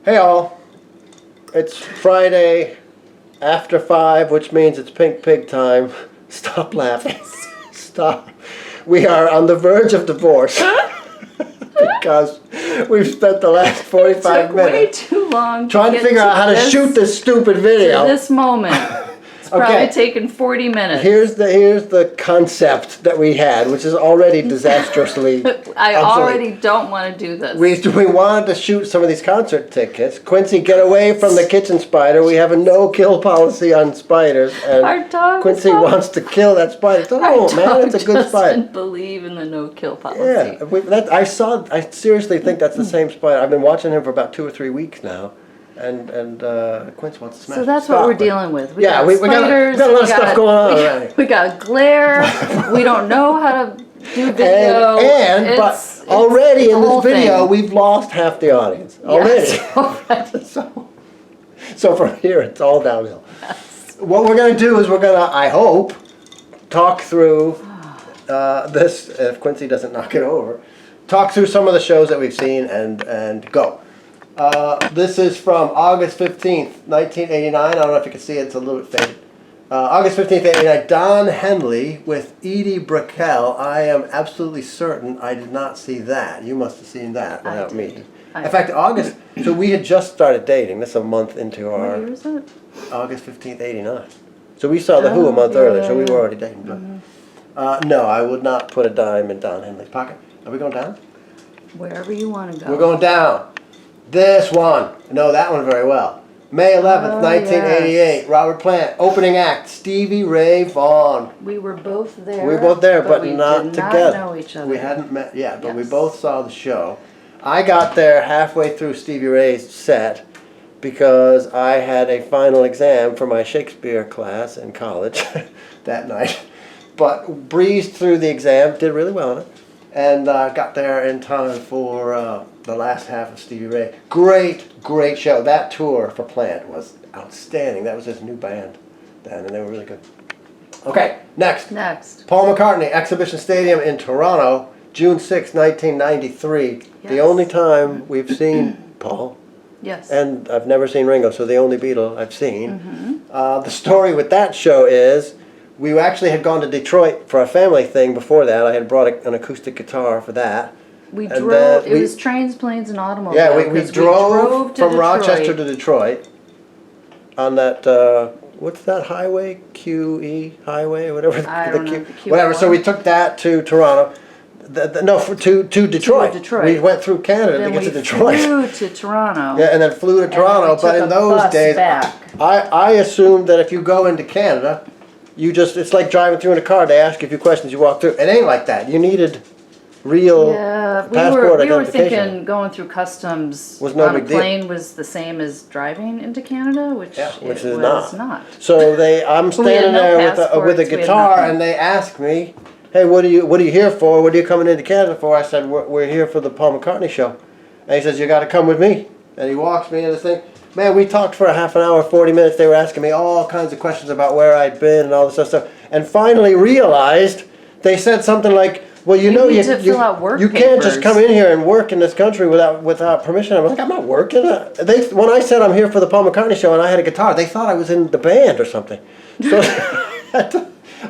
Hey all, it's Friday after 5, which means it's Pink Pig time. Stop laughing. Stop. We are on the verge of divorce because we've spent the last 45 minutes way too long trying to figure out how to shoot this stupid video. To this moment. It's probably taken 40 minutes. Here's the concept that we had, which is already disastrously I obsolete. already don't want to do this. We wanted to shoot some of these concert tickets. Quincy, get away from the kitchen spider. We have a no-kill policy on spiders, and Our dog Quincy wants to kill that spider. Oh man, it's a good spider. Doesn't believe in the no-kill policy. Yeah, I seriously think that's the same spider. I've been watching him for about 2 or 3 weeks now. And Quincy wants to smash. So that's what we're dealing with. We got we got a lot of stuff going on around here. We got glare. We don't know how to do video. But already in this video, we've lost half the audience. Already. Yes, So from here, it's all downhill. Yes. What we're going to do is we're going to, I hope, talk through this, if Quincy doesn't knock it over, talk through some of the shows that we've seen and go. This is from August 15th, 1989. I don't know if you can see it. It's a little bit faded. August 15th, 1989. Don Henley with Edie Brickell. I am absolutely certain I did not see that. You must have seen that without me. In fact, August, so we had just started dating. This is a month into our... What year is it? August 15th, 89. So we saw The Who a month earlier, so we were already dating. But, no, I would not put a dime in Don Henley's pocket. Are we going down? Wherever you want to go. We're going down. This one. I know that one very well. May 11th, 1988. Yes. Robert Plant. Opening act. Stevie Ray Vaughan. We were both there. We were both there, but we not did together. Not know each other. We hadn't met yet, but we both saw the show. I got there halfway through Stevie Ray's set because I had a final exam for my Shakespeare class in college that night. But breezed through the exam, did really well on it, and got there in time for the last half of Stevie Ray. Great show. That tour for Plant was outstanding. That was his new band then, and they were really good. Okay, next. Paul McCartney, Exhibition Stadium in Toronto, June 6, 1993. Yes. The only time we've seen Paul. Yes. And I've never seen Ringo, so the only Beatle I've seen. The story with that show is we actually had gone to Detroit for a family thing before that. I had brought an acoustic guitar for that. We drove, it was trains, planes, and automobiles. Yeah, we drove from Rochester to Detroit on that, what's that highway? QE highway or whatever? I don't know. Whatever, so we took that to Toronto. To Detroit. We went through Canada to get to Detroit. Flew to Toronto. Yeah, and then flew to Toronto. But in those days, I assumed that if you go into Canada, it's like driving through in a car. They ask you a few questions, you walk through. It ain't like that. You needed real passport identification. We were thinking going through customs was no on a big deal. plane was the same as driving into Canada, which is was not. So I'm standing there with a guitar, and they ask me, "Hey, what are you here for? What are you coming into Canada for?" I said, "We're here for the Paul McCartney show." And he says, "You got to come with me." And he walks me into the thing. Man, we talked for a half an hour, 40 minutes. They were asking me all kinds of questions about where I'd been and all this other stuff. And finally realized, they said something like, "Well, you can't just come in here and work in this country without permission." I'm like, "I'm not working." When I said I'm here for the Paul McCartney show and I had a guitar, they thought I was in the band or something. So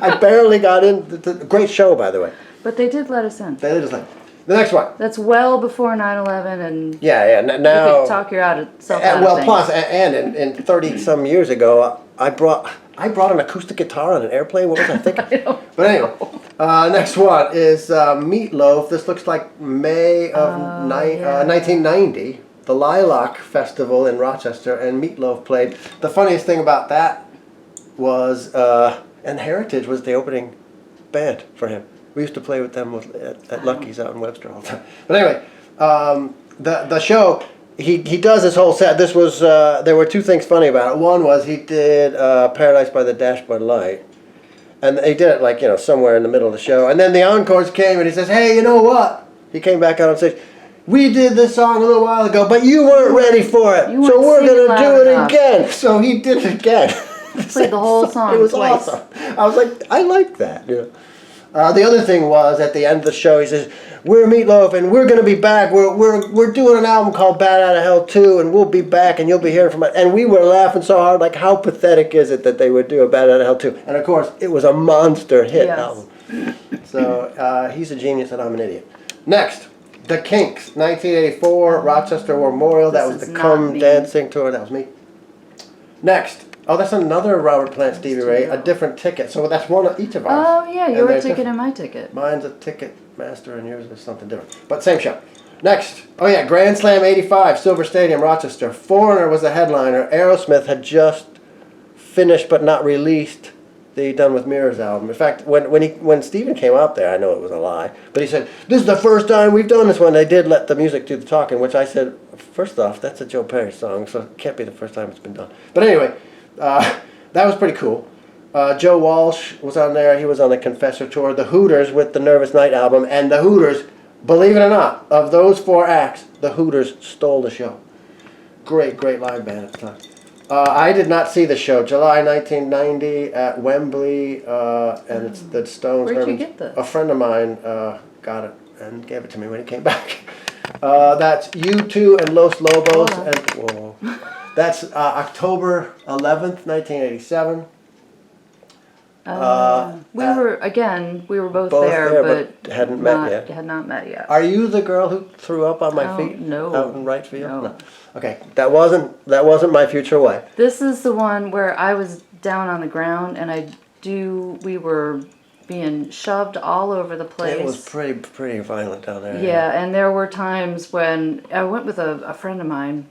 I barely got in. Great show, by the way. But they did let us in. They let us in. The next one. That's well before 9/11, and now you could talk you out of plus, and in 30-some years ago, I brought an acoustic guitar on an airplane. What was I thinking? But anyway, next one is Meatloaf. This looks like May of 1990. The Lilac Festival in Rochester, and Meatloaf played. The funniest thing about that was, and Heritage was the opening band for him. We used to play with them at Lucky's out in Webster all the time. But anyway, the show, he does this whole set. This was, there were two things funny about it. One was he did Paradise by the Dashboard Light. And he did it somewhere in the middle of the show. And then the encores came and he says, "Hey, you know what?" He came back out on stage. "We did this song a little while ago, but you weren't ready for it. So we're going to do it again." So he did it again. Played the whole song. It was awesome. I was like, I like that. The other thing was, at the end of the show, he says, we're Meatloaf, and we're going to be back. We're doing an album called Bad Out of Hell 2, and we'll be back, and you'll be hearing from us. And we were laughing so hard, like, how pathetic is it that they would do a Bad Out of Hell 2? And, of course, it was a monster hit album. So he's a genius, and I'm an idiot. Next, The Kinks, 1984, Rochester Memorial. That was the Come Dancing tour. That was me. Next. Oh, that's another Robert Plant, Stevie Ray, a different ticket. So that's one of each of ours. Oh, yeah, your ticket and my ticket. Mine's a ticket master and yours is something different. But same show. Next. Oh, yeah, Grand Slam 85, Silver Stadium, Rochester. Foreigner was the headliner. Aerosmith had just finished but not released the Done With Mirrors album. In fact, when Steven came out there, I know it was a lie, but he said, this is the first time we've done this one. They did let the music do the talking, which I said, first off, that's a Joe Perry song, so it can't be the first time it's been done. But anyway, that was pretty cool. Joe Walsh was on there. He was on the Confessor tour. The Hooters with the Nervous Night album. And the Hooters, believe it or not, of those 4 acts, the Hooters stole the show. Great, great live band at the time. I did not see the show. July 1990 at Wembley. And it's the Stones. Where'd you get this? A friend of mine got it and gave it to me when he came back. That's U2 and Los Lobos. And, whoa. That's October 11th, 1987. We were both there, but hadn't met yet. Had not met yet. Are you the girl who threw up on my feet? No. Out in right field? No. Okay, that wasn't my future wife. This is the one where I was down on the ground, and we were being shoved all over the place. It was pretty violent down there. Yeah, and there were times when I went with a friend of mine,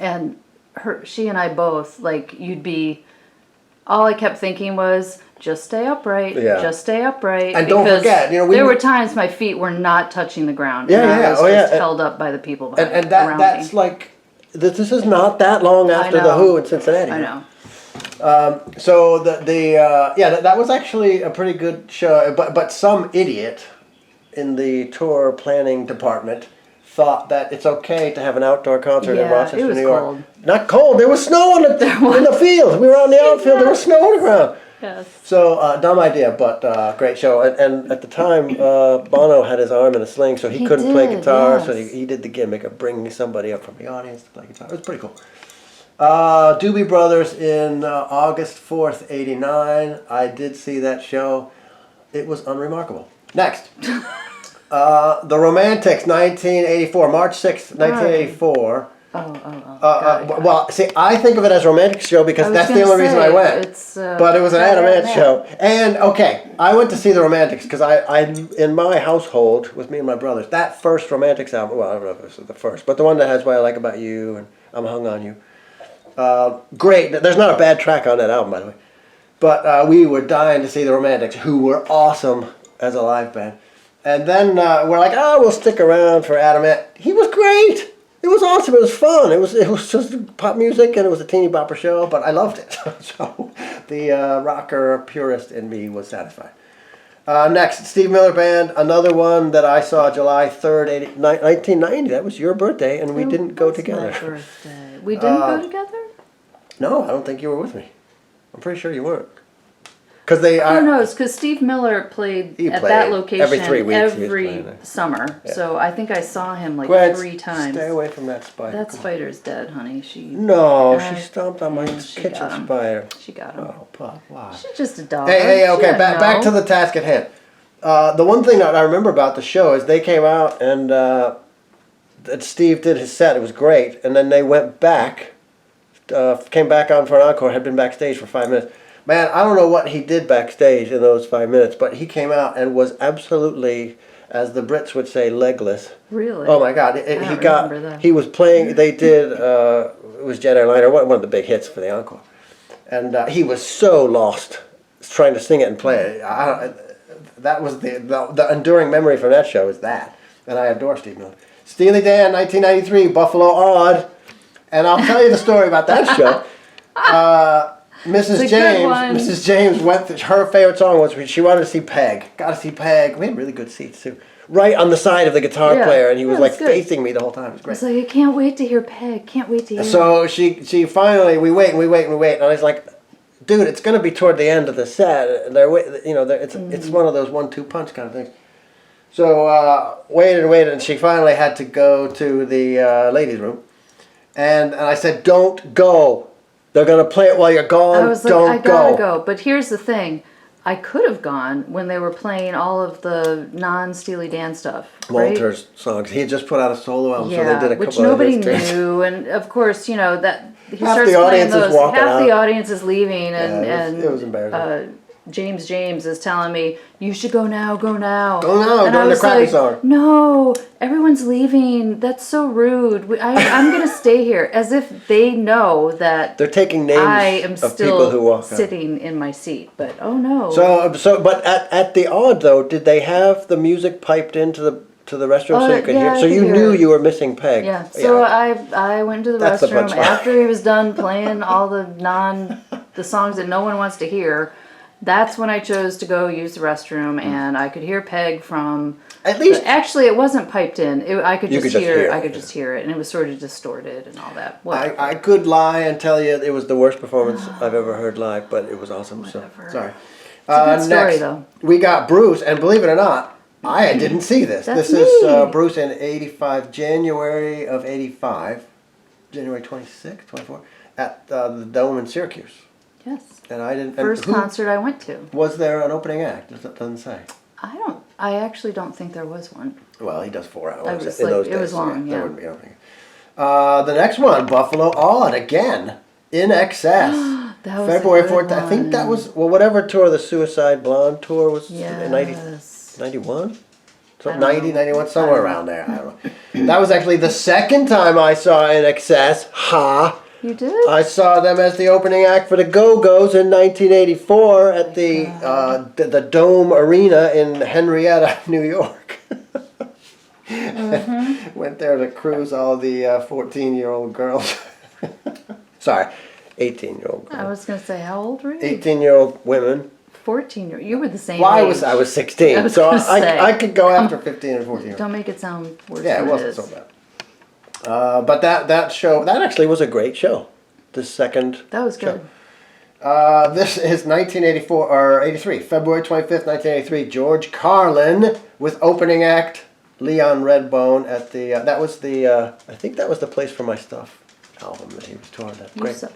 and she and I both, all I kept thinking was, just stay upright, just stay upright. And don't forget, there were times my feet were not touching the ground. I was just held up by the people behind and that's me. Like, this is not that long after the Who in Cincinnati. I know. So that was actually a pretty good show, but some idiot in the tour planning department thought that it's okay to have an outdoor concert in Rochester, it was New York. cold. Not cold. There was snow in the field. We were on the outfield. There was snow on the ground. Yes. So dumb idea, but great show. And at the time, Bono had his arm in a sling, so he couldn't play guitar. Yes. So he did the gimmick of bringing somebody up from the audience to play guitar. It was pretty cool. Doobie Brothers in August 4th, 89. I did see that show. It was unremarkable. Next. The Romantics, 1984, March 6th, 1984. Well, see, I think of it as a romantic show because that's the only reason I went. But it was an Adam Ant show. And, okay, I went to see the Romantics because I in my household, with me and my brothers, that first Romantics album, well, I don't know if this is the first, but the one that has What I Like About You and I'm Hung on You. Great. There's not a bad track on that album, by the way. But we were dying to see the Romantics, who were awesome as a live band. And then we're like, we'll stick around for Adam Ant. He was great. It was awesome. It was fun. It was just pop music, and it was a teeny bopper show, but I loved it. So the rocker purist in me was satisfied. Next, Steve Miller Band, another one that I saw July 3rd, 1990. That was your birthday, and we didn't go together. My birthday. We didn't go together? No, I don't think you were with me. I'm pretty sure you weren't. Who knows? Because Steve Miller played at that location every 3 weeks, every summer. Yeah. So I think I saw him Gwen, 3 times. Stay away from that spider. That spider's dead, honey. She stomped on my kitchen spider. She got him. Oh, Pop, why? She's just a dog. Hey, okay, back to the task at hand. The one thing that I remember about the show is they came out and Steve did his set. It was great. And then they went back, came back on for an encore, had been backstage for 5 minutes. Man, I don't know what he did backstage in those 5 minutes, but he came out and was absolutely, as the Brits would say, legless. Really? Oh my God! He was playing. They did. It was Jet Airliner, one of the big hits for the encore, and he was so lost trying to sing it and play it. That was the enduring memory from that show is that, and I adore Steve Miller. Steely Dan, 1993, Buffalo Odd, and I'll tell you the story about that show. Mrs. James went. Her favorite song was she wanted to see Peg. Got to see Peg. We had really good seats too, right on the side of the guitar player, and he was facing me the whole time. It was great. It's like I can't wait to hear Peg. Can't wait to hear. So she finally we wait, and I was like, dude, it's going to be toward the end of the set. It's one of those 1-2 punch kind of things. So waited, and she finally had to go to the ladies' room, and I said, "Don't go. They're going to play it while you're gone. I was like, Don't I gotta go." go. But here's the thing. I could have gone when they were playing all of the non-Steely Dan stuff. Right? Walter's songs. He had just put out a solo album, so they did a couple which nobody of his knew, and of course, that he Half starts the playing audience is those. walking Half the out. audience is leaving, and it was embarrassing. James is telling me, "You should go now, go now." Go now, and during the crappy song. No, everyone's leaving. That's so rude. I'm gonna stay here, as if they know that They're taking names I am of still people who walk out. sitting in my seat. But oh no. But at the Odd though, did they have the music piped into the restroom so you could hear? I So could you hear knew it. you were missing Peg. Yeah. So I went to the That's the restroom punchline. after he was done playing all the songs that no one wants to hear. That's when I chose to go use the restroom, and I could hear Peg from. At least Actually, it wasn't piped in. I could You just could just hear. hear it, I could just hear it, and it was sort of distorted and all that. I could lie and tell you it was the worst performance I've ever heard live, but it was awesome. Whatever. So sorry. It's a good story, next, though. we got Bruce, and believe it or not, I didn't see this. That's This is me. Bruce in '85, January of '85, January 26, 24, at the Dome in Syracuse. Yes. And I didn't. First concert I went to. Was there an opening act? It doesn't say. I actually don't think there was one. Well, he does 4 hours I was in like, those it days. was long, There yeah. wouldn't be an opening. The next one, Buffalo Odd again, INXS. That was February a good 4th. I think one. that was whatever tour the Suicide Blonde tour was. Yes. 91? So I don't know. 90, 91, I somewhere don't around there. I don't know. That was actually the second time I saw INXS. Ha! You did? I saw them as the opening act for the Go-Go's in 1984 at the Dome Arena in Henrietta, New York. Went there to cruise all the 14-year-old girls. Sorry, 18-year-old girls. I was going to say, how old were you? 18-year-old women. 14. You were the same Well, age. I was 16, I was so gonna say. I could go after 15 and 14. Don't make it sound worse Yeah, it than wasn't is. so bad. But that show, that actually was a great show. The second That was good. show. This is 1984 or 83, February 25th, 1983. George Carlin with opening act Leon Redbone at the. That was the. I think that was the Place for My Stuff album that he was touring. That You great. saw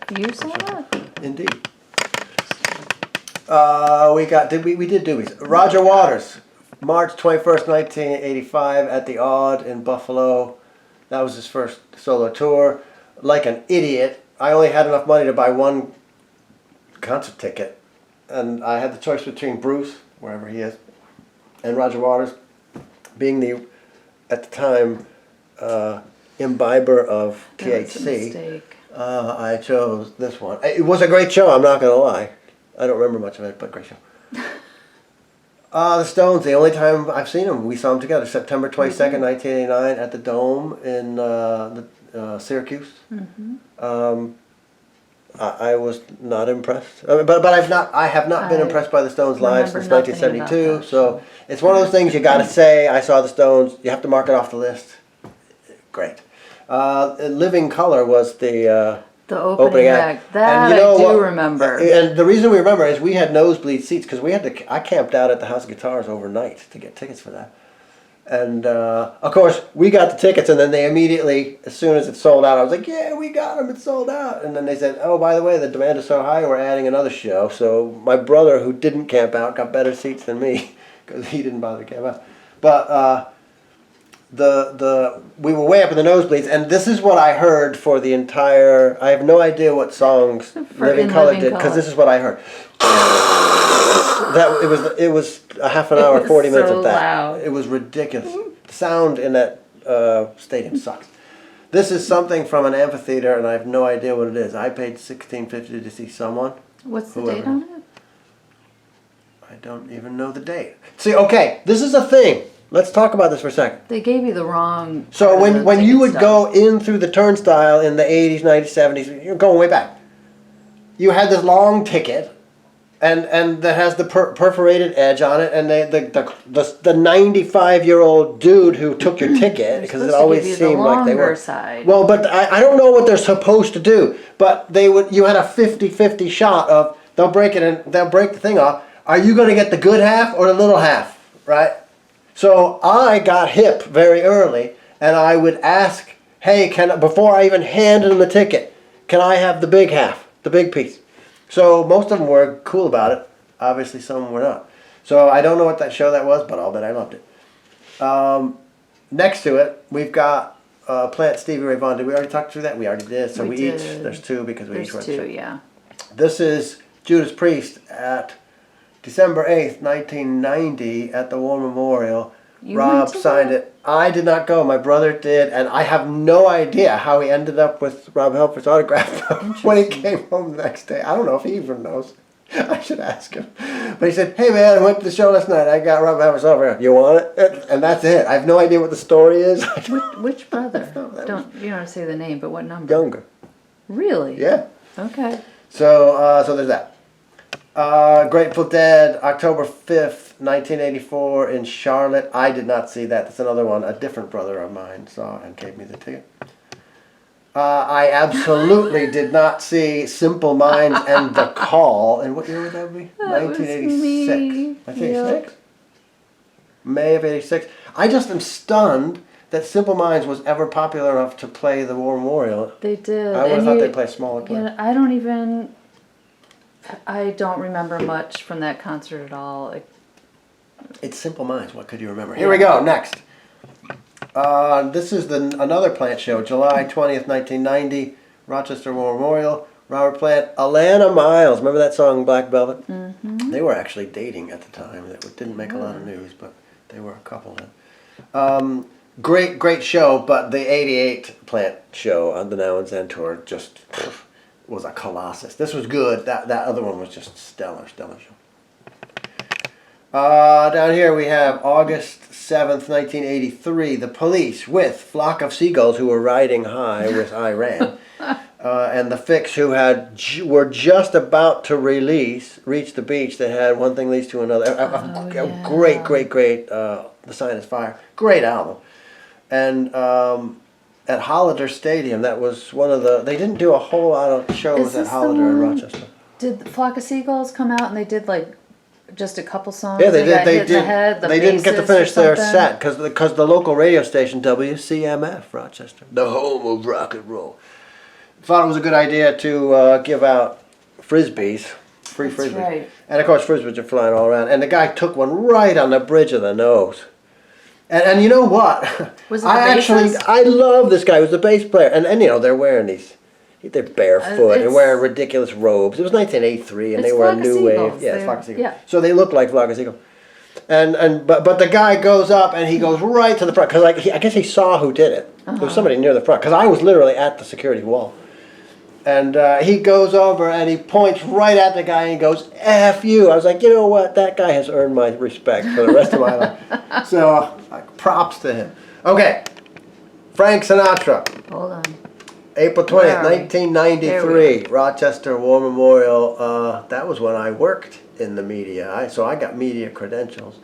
that? Indeed. We did Doobies. Roger Waters, March 21st, 1985 at the Odd in Buffalo. That was his first solo tour. Like an idiot, I only had enough money to buy one concert ticket, and I had the choice between Bruce, wherever he is, and Roger Waters, being the, at the time, imbiber of That was a THC. mistake. I chose this one. It was a great show, I'm not going to lie. I don't remember much of it, but great show. The Stones, the only time I've seen them, we saw them together, September 22nd, 1989, at the Dome in Syracuse. I was not impressed, but I have not been I impressed by the Stones live since remember nothing 1972. about that So it's one of those things you got to say. I saw the Stones. You have to mark it off the list. Great. Living Color was the opening act. That And you know I do what? remember. And the reason we remember is we had nosebleed seats because I camped out at the House of Guitars overnight to get tickets for that. And of course, we got the tickets, and then they immediately, as soon as it sold out, I was like, "Yeah, we got them! It's sold out!" And then they said, "Oh, by the way, the demand is so high, we're adding another show." So my brother, who didn't camp out, got better seats than me because he didn't bother to camp out. But we were way up in the nosebleeds, and this is what I heard for the entire. I have no idea what songs Living Color did because this is what I heard. It was a half an hour, was 40 minutes so of that. loud. It was ridiculous. The sound in that stadium sucks. This is something from an amphitheater, and I have no idea what it is. I paid $16.50 to see someone. What's the Whoever. date on it? I don't even know the date. See, okay, this is a thing. Let's talk about this for a second. They gave you the wrong. So part of the when you ticket would stub. go in through the turnstile in the 80s, 90s, 70s, you're going way back. You had this long ticket, and that has the perforated edge on it, and the 95-year-old dude who took your ticket, because it always seemed like they were. Side. Well, but I don't know what they're supposed to do, but you had a 50-50 shot of they'll break it and they'll break the thing off. Are you going to get the good half or the little half, right? So I got hip very early, and I would ask, hey, before I even handed them the ticket, can I have the big half, the big piece? So most of them were cool about it. Obviously, some were not. So I don't know what that show that was, but I'll bet I loved it. Next to it, we've got Plant Stevie Ray Vaughan. Did we already talk through that? We already did. So we each, there's two because we each went two, through. yeah. This is Judas Priest at December 8th, 1990 at the War Memorial. Rob signed it. I did not go. My brother did, and I have no idea how he ended up with Rob Halford's autograph when he came home the next day. I don't know if he even knows. I should ask him. But he said, hey man, I went to the show last night. I got Rob Halford's autograph. You want it? And that's it. I have no idea what the story is. Which brother? You don't say the name, but what number? Younger. Really? Yeah. Okay. So there's that. Grateful Dead, October 5th, 1984 in Charlotte. I did not see that. That's another one. A different brother of mine saw and gave me the ticket. I absolutely did not see Simple Minds and The Call. And what year would that be? 1986. 1986? May of 86. I just am stunned that Simple Minds was ever popular enough to play the War Memorial. They did. I would have thought they'd play a smaller place. Yeah, I don't remember much from that concert at all. It's Simple Minds. What could you remember? Here we go. Next. This is another Plant show. July 20th, 1990. Rochester War Memorial. Robert Plant. Alana Miles. Remember that song, Black Velvet? Mm-hmm. They were actually dating at the time. It didn't make a lot of news, but they were a couple then. Great show, but the 88 Plant show on the Now and Then tour just was a colossus. This was good. That other one was just stellar show. Down here we have August 7th, 1983, The Police with Flock of Seagulls, who were riding high with Iran, and The Fix, who were just about to reach the beach. They had One Thing Leads to Another. Great. The Sign is Fire. Great album. And at Hollander Stadium, that was one of they didn't do a whole lot of shows at Hollander in Rochester. Did Flock of Seagulls come out and they did like just a couple songs? Yeah, they did. They didn't get to finish their set because the local radio station, WCMF Rochester, the home of rock and roll, thought it was a good idea to give out frisbees, free frisbees. Right. And of course, frisbees are flying all around. And the guy took one right on the bridge of the nose. And you know what? Was it I love this guy. He was the bass player. And they're wearing they're barefoot and wearing ridiculous robes. It was 1983 and they were a new wave. Yeah, it's Flock of Seagulls. Yeah. So they look like Flock of Seagulls. But the guy goes up and he goes right to the front because I guess he saw who did it. There was somebody near the front because I was literally at the security wall. And he goes over and he points right at the guy and he goes, F you. I was like, you know what? That guy has earned my respect for the rest of my life. So, props to him. Okay. Frank Sinatra. Hold on. April 20th, 1993. Rochester War Memorial. That was when I worked in the media. So I got media credentials.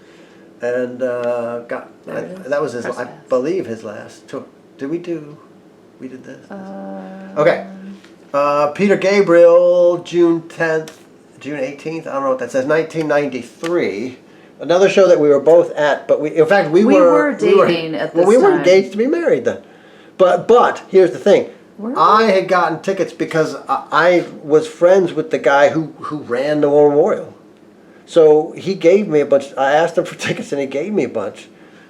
And that was I believe his last tour. We did this? Okay. Peter Gabriel, June 18th, I don't know what that says, 1993. Another show that we were both at, but we were dating at this time. We were engaged to be married then. But here's the thing. I had gotten tickets because I was friends with the guy who ran the War Memorial. So he gave me a bunch. I asked him for tickets and he gave me a bunch.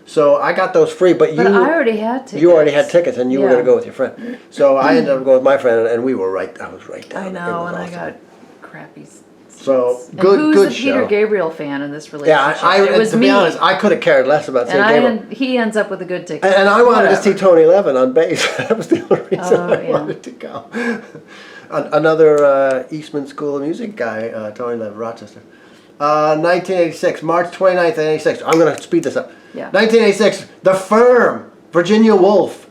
So I got those free, but I already had tickets. You already had tickets, and you were going to go with your friend. So I ended up going with my friend, and we were right. I was right down. I know, and awesome. I got crappy seats. So good show. Who's the Peter Gabriel fan in this relationship? Yeah, it was to be honest, I could have cared less about seeing Gabriel. He ends up with a good ticket. And I wanted to see Tony Levin on bass. That was the only reason I wanted to go. Another Eastman School of Music guy, Tony Levin, Rochester. 1986, March 29th, 1986. I'm going to speed this up. Yeah. 1986, The Firm, Virginia Woolf,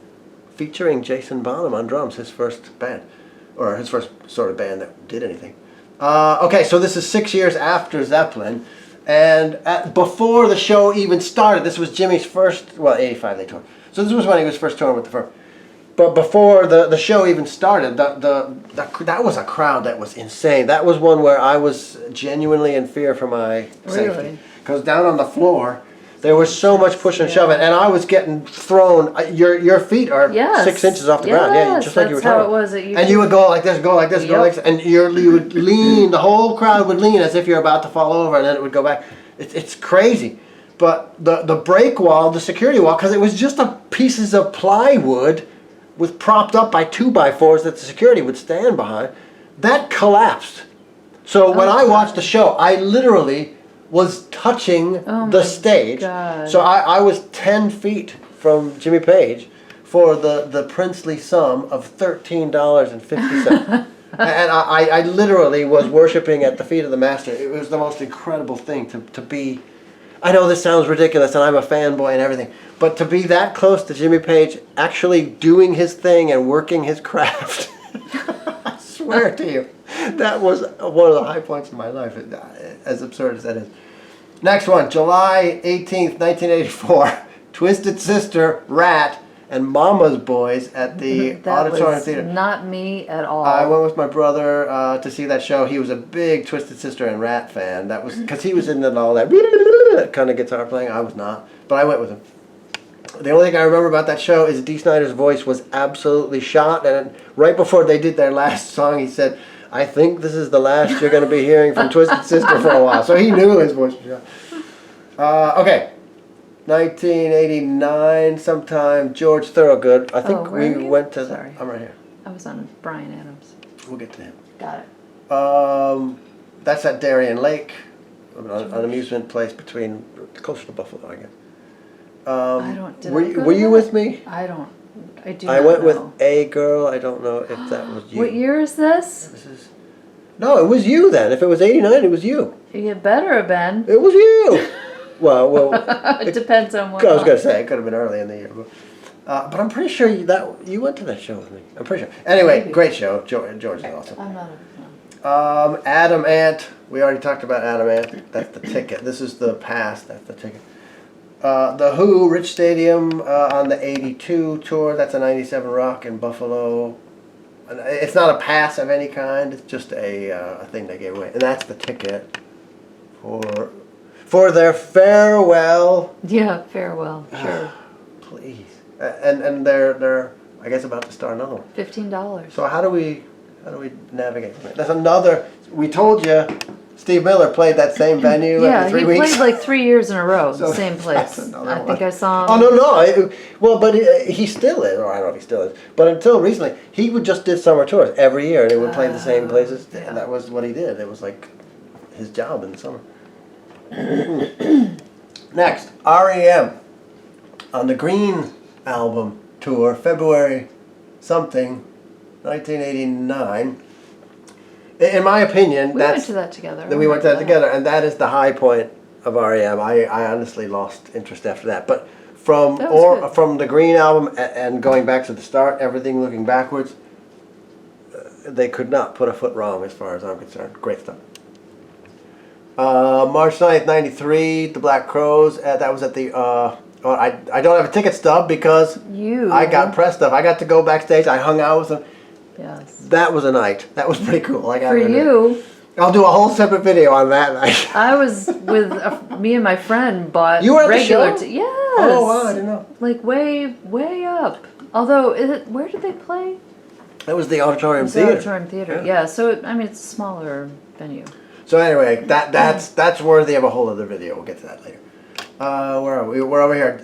featuring Jason Bonham on drums, his first band, or his first sort of band that did anything. Okay, so this is 6 years after Zeppelin, and before the show even started, this was Jimmy's first, 85 they toured. So this was when he was first touring with The Firm. But before the show even started, that was a crowd that was insane. That was one where I was genuinely in fear for my safety. Because down on the floor, there was so much push and shoving, and I was getting thrown. Your feet are 6 inches off the ground. Yeah, just like you were talking. That's how it was at UT. And you would go like this, go like this, go like this, and you would lean. The whole crowd would lean as if you're about to fall over, and then it would go back. It's crazy. But the break wall, the security wall, because it was just pieces of plywood with propped up by 2x4s that the security would stand behind, that collapsed. So when I watched the show, I literally was touching the stage. God. So I was 10 feet from Jimmy Page for the princely sum of $13.50. And I literally was worshiping at the feet of the master. It was the most incredible thing to be. I know this sounds ridiculous and I'm a fanboy and everything, but to be that close to Jimmy Page actually doing his thing and working his craft, I swear to you, that was one of the high points of my life, as absurd as that is. Next one, July 18th, 1984, Twisted Sister, Rat, and Mama's Boys at the Auditorium Theater. Not me at all. I went with my brother to see that show. He was a big Twisted Sister and Rat fan. That was because he was into all that kind of guitar playing. I was not, but I went with him. The only thing I remember about that show is Dee Snider's voice was absolutely shot, and right before they did their last song, he said, "I think this is the last you're going to be hearing from Twisted Sister for a while." So he knew his voice was shot. Okay. 1989 sometime, George Thorogood. I think we went to... Sorry. I'm right here. I was on Bryan Adams. We'll get to him. Got it. That's at Darien Lake, an amusement place closer to Buffalo, I guess. I don't... Were you with me? I do I went with a girl. I don't know if that was you. What year is this? No, it was you then. If it was 89, it was you. You better have been. It was you. Well, it depends on what. I was going to say, it could have been early in the year. But I'm pretty sure you went to that show with me. I'm pretty sure. Anyway, Maybe. Great show. George is awesome. I'm not a fan. Adam Ant. We already talked about Adam Ant. That's the ticket. This is the pass. That's the ticket. The Who, Rich Stadium on the 82 tour. That's a 97 Rock in Buffalo. It's not a pass of any kind. It's just a thing they gave away. And that's the ticket for their farewell. Yeah, farewell. Sure. Please. And they're I guess about to start another one. $15. So how do we navigate from it? That's another. We told you, Steve Miller played that same venue every 3 weeks. Yeah, he played like 3 years in a row, So the same place. I think I saw him. Oh no! But he still is, or I don't know if he still is. But until recently, he just did summer tours every year, and he would play the same places. Yeah. And that was what he did. It was like his job in the summer. Next, REM on the Green album tour, February something, 1989. In my opinion, we went to that together. We went to that together, and that is the high point of REM. I honestly lost interest after that. But from the Green album and going back to the start, everything looking backwards, they could not put a foot wrong as far as I'm concerned. Great stuff. March 9th, 93, the Black Crowes. That was at the... I don't have a ticket stub because I got press stuff. I got to go backstage. I hung out with them. Yes. That was a night. That was pretty cool. For you. I'll do a whole separate video on that night. I was with me and my friend bought you were regular. At the show? Yes. Oh wow! I didn't know. Like way up. Although, where did they play? That was the Auditorium Theater. The Auditorium Theater. Yeah. So it's a smaller venue. So anyway, that's worthy of a whole other video. We'll get to that later. Where are we? We're over here.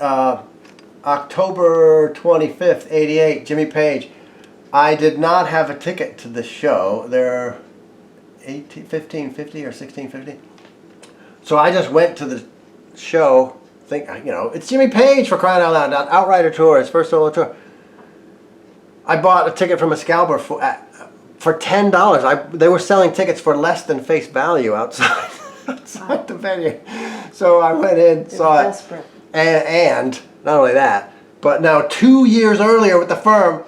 October 25th, 88. Jimmy Page. I did not have a ticket to the show. They're $15.50 or $16.50. So I just went to the show. It's Jimmy Page, for crying out loud. Outrider tour, his first solo tour. I bought a ticket from a scalper for $10. They were selling tickets for less than face value outside the venue. So I went in, saw it, and not only that, but now 2 years earlier with the Firm,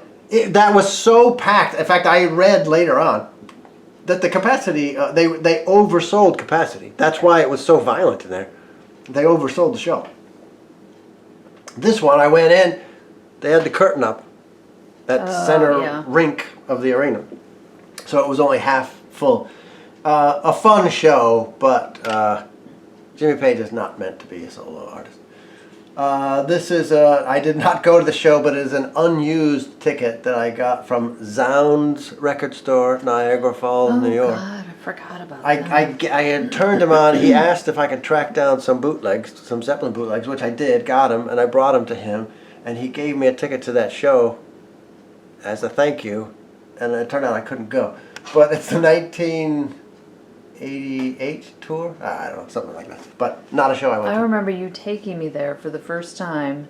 that was so packed. In fact, I read later on that the capacity, they oversold capacity. That's why it was so violent in there. They oversold the show. This one, I went in, they had the curtain up, that center yeah. rink of the arena. So it was only half full. A fun show, but Jimmy Page is not meant to be a solo artist. This is I did not go to the show, but it is an unused ticket that I got from Zounds record store, Niagara Falls, New York. God, I forgot about that. I had turned him on. He asked if I could track down some bootlegs, some Zeppelin bootlegs, which I did, got them, and I brought them to him, and he gave me a ticket to that show as a thank you, and it turned out I couldn't go. But it's the 1988 tour? I don't know, something like that. But not a show I went to. I remember you taking me there for the first time.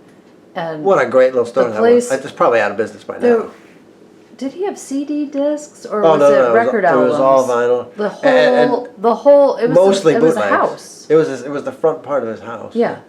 And what a great little story the that place, was. It's probably out of business by now. Did he have CD discs or was it record albums? It was all vinyl. The whole, it was mostly it was bootlegs. a house. It was the front part of his house. Yeah.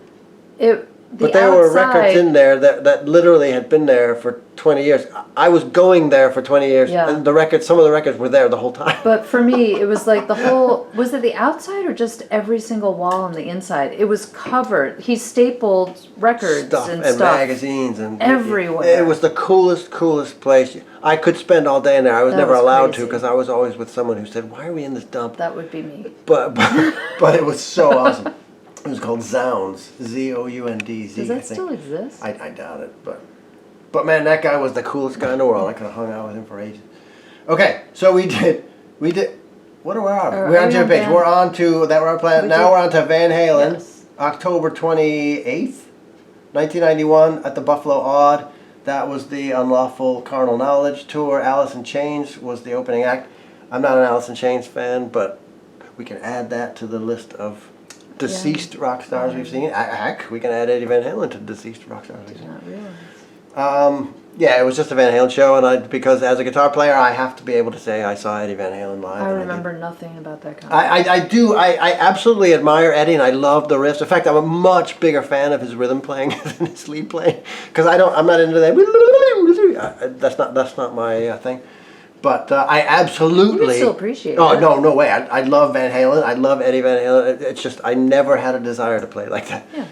But there were records in there that literally had been there for 20 years. I was going there for 20 years, and some of the records were there the whole time. But for me, it was like the whole, was it the outside or just every single wall on the inside? It was covered. He stapled records and magazines and everywhere. It was the coolest place. I could spend all day in there. I was never allowed to because I was always with someone who said, "Why are we in this dump?" That would be me. But it was so awesome. It was called Zounds, Z-O-U-N-D-Z. Does that still exist? I doubt it, but man, that guy was the coolest guy in the world. I could have hung out with him for ages. Okay, so we did. Where are we? We're on Jimmy Page. We're on to that we're playing. Now we're on to Van Halen. Yes. October 28th, 1991, at the Buffalo Odd. That was the Unlawful Carnal Knowledge tour. Alice in Chains was the opening act. I'm not an Alice in Chains fan, but we can add that to the list of deceased rock stars we've seen. Heck, we can add Eddie Van Halen to deceased rock stars we've seen. Not realize. Yeah, it was just a Van Halen show, and because as a guitar player, I have to be able to say I saw Eddie Van Halen live. I remember nothing about that concert. I do. I absolutely admire Eddie, and I love the riffs. In fact, I'm a much bigger fan of his rhythm playing than his lead playing, because I'm not into that. That's not my thing. But I absolutely... You can still appreciate it. Oh, no way. I love Van Halen. I love Eddie Van Halen. It's just, I never had a desire to play like that. Yeah.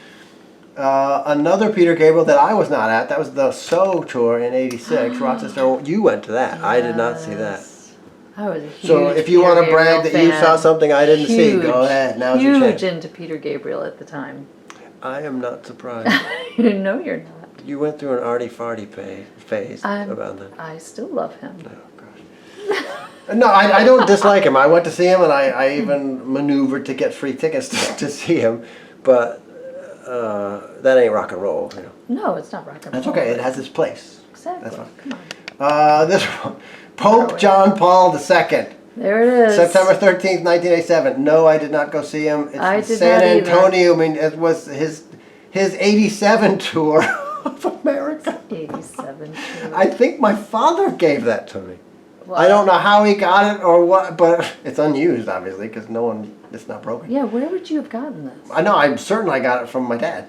Another Peter Gabriel that I was not at, that was the So tour in '86. Rochester, you went to that. Yes. I did not see that. I was a huge So if you want to brag that you saw something I didn't see, go ahead. Now's your chance. Huge into Peter Gabriel at the time. I am not surprised. No, you're not. You went through an arty-farty phase about that. I still love him. No. No, I don't dislike him. I went to see him, and I even maneuvered to get free tickets to see him. But that ain't rock and roll. You know. No, it's not rock and roll. That's okay. It has its place. Exactly. That's fine. Come on. This one, Pope John Paul II. There it is. September 13th, 1987. No, I did not go see him. It's I did San not Antonio. I mean, it was his 87 tour of America. 87 tour. I think my father gave that to me. Well, I don't know how he got it or what, but it's unused, obviously, because it's not broken. Yeah, where would you have gotten this? I know, I'm certain I got it from my dad.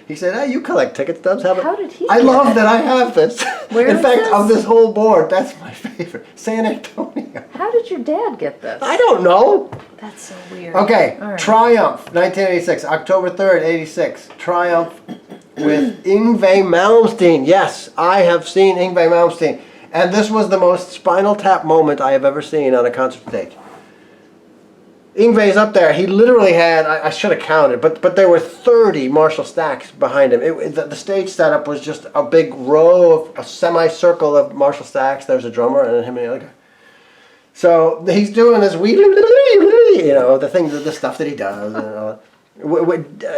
He said, "Hey, you collect tickets, Dubs. Have it." How did he I get love it? that I have this. Where In is fact, this? of this whole board, that's my favorite. San Antonio. How did your dad get this? I don't know. That's so weird. Okay, All right. Triumph, 1986, October 3rd, 86. Triumph with Yngwie Malmsteen. Yes, I have seen Yngwie Malmsteen. And this was the most Spinal Tap moment I have ever seen on a concert stage. Yngwie's up there. He literally had, I should have counted, but there were 30 Marshall stacks behind him. The stage setup was just a big row of a semicircle of Marshall stacks. There's a drummer and him and the other guy. So he's doing this, the stuff that he does.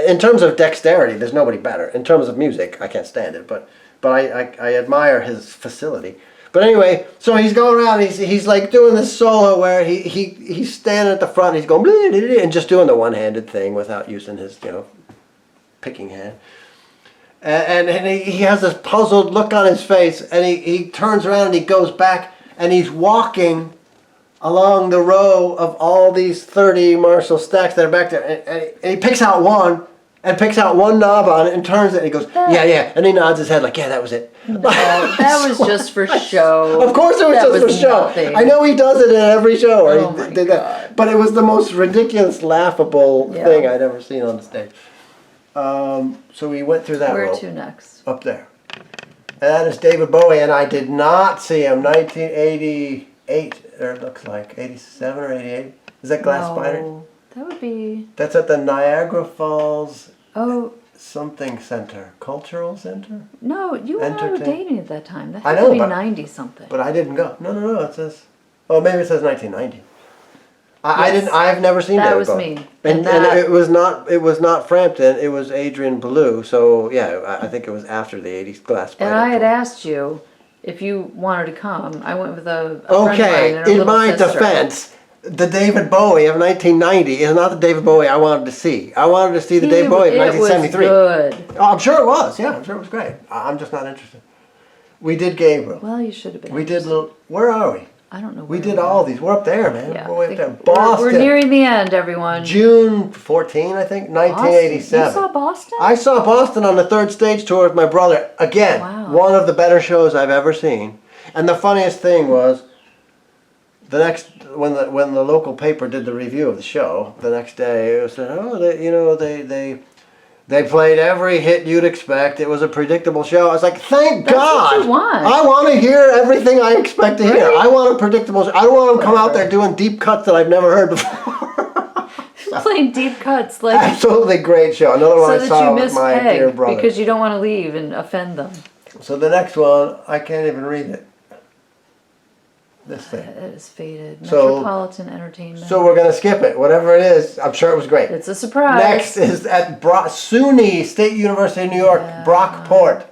In terms of dexterity, there's nobody better. In terms of music, I can't stand it, but I admire his facility. But anyway, so he's going around. He's like doing this solo where he's standing at the front. And he's going and just doing the one-handed thing without using his picking hand. And he has this puzzled look on his face. And he turns around and he goes back and he's walking along the row of all these 30 Marshall stacks that are back there. And he picks out one. And picks out one knob on it and turns it and he goes, yeah. And he nods his head like, yeah, that was it. No, that was just for show. Of course it was just for show. Nothing. I know he does it in every show. Oh my God. But it was the most ridiculous, laughable thing I'd ever seen on the stage. So we went through that row. Where to next? Up there. that is David Bowie, and I did not see him. 1988, or it looks like 87 or 88. Is that Glass Spider? That would be. That's at the Niagara Falls. Oh. Something Center, Cultural Center. No, you and I were dating at that time. That I had know, to be but, 90 something. But I didn't go. No. It says. Oh, maybe it says 1990. I didn't. I've never seen that. David Was Bowie. me. And it was not. It was not Frampton. It was Adrian Belew. So yeah, I think it was after the 80s Glass Spider. And I had asked you if you wanted to come. I went with a friend of mine and her in little my sister. defense. The David Bowie of 1990 is not the David Bowie I wanted to see. I wanted to see the David Bowie of 1973. It was good. Oh, I'm sure it was. Yeah, I'm sure it was great. I'm just not interested. We did Gabriel. Well, you should have been. We did little. Where are we? I don't know. We did all these. We're up there, man. Yeah, we're way up there. Boston. We're nearing the end, everyone. June 14, I think, 1987. You saw Boston? I saw Boston on the third stage tour with my brother. Again, one of the better shows I've ever seen. And the funniest thing was, the next when the local paper did the review of the show, the next day it was said, oh, they played every hit you'd expect. It was a predictable show. I was like, thank God. What you want. I want to hear everything I expect to hear. I want a predictable show. I don't want them to come out there doing deep cuts that I've never heard before. Playing deep cuts, like absolutely great show. Another one I saw with my dear brother. Because you don't want to leave and offend them. So the next one, I can't even read it. This thing. It is faded. Metropolitan Entertainment. So we're going to skip it. Whatever it is, I'm sure it was great. It's a surprise. Next is at SUNY State University of New York, Brockport.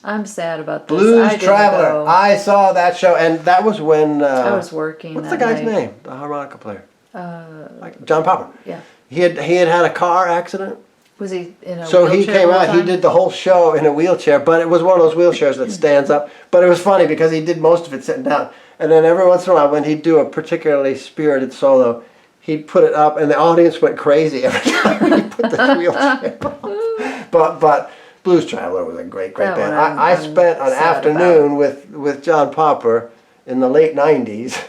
I'm sad about this. Blues Traveler. I saw that show, and that was when... I was working. What's the guy's name? The harmonica player. John Popper. Yeah. He had a car accident. Was he in a wheelchair? So he came out, he did the whole show in a wheelchair, but it was one of those wheelchairs that stands up. But it was funny because he did most of it sitting down. And then every once in a while, when he'd do a particularly spirited solo, he'd put it up, and the audience went crazy every time he put the wheelchair up. But Blues Traveler was a great band. I spent an afternoon with John Popper in the late 90s,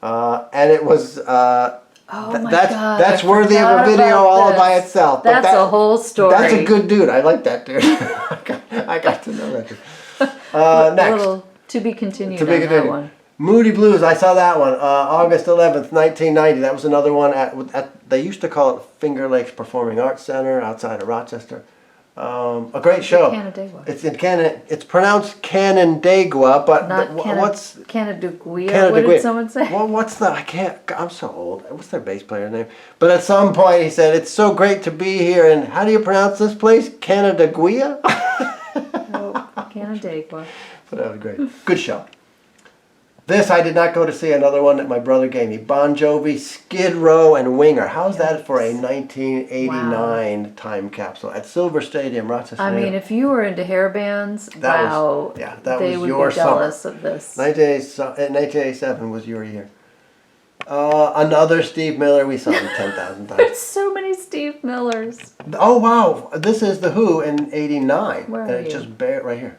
and it was... that's worthy of a video all by itself. That's a whole story. That's a good dude. I like that dude. I got to know that dude. Next. To be continued on that one. Moody Blues, I saw that one. August 11th, 1990. That was another one at they used to call it Finger Lakes Performing Arts Center outside of Rochester. A great show. Canandaigua. It's in Canada. It's pronounced Canandaigua, but what's Canandaigua? What did someone say? Well, I'm so old. What's their bass player's name? But at some point he said, "It's so great to be here." And how do you pronounce this place? Canandaigua? Canandaigua. But that was great. Good show. This I did not go to see. Another one that my brother gave me. Bon Jovi, Skid Row, and Winger. How's that for a 1989 time capsule at Silver Stadium, Rochester? I mean, if you were into hair bands, that they was would your be jealous summer. of this. 1987 was your year. Another Steve Miller. We saw him 10,000 times. There's so many Steve Millers. Oh wow! This is the Who in '89. Where are and it you? just right here.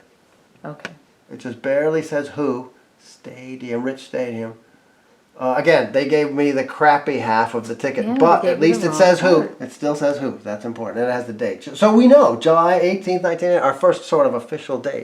Okay. It just barely says Who. Stadium, Rich Stadium. Again, they gave me the crappy half of the ticket, but at least it says Who. It still says Who. That's important, and it has the date. So we know July 18th, 1980, our first sort of official date.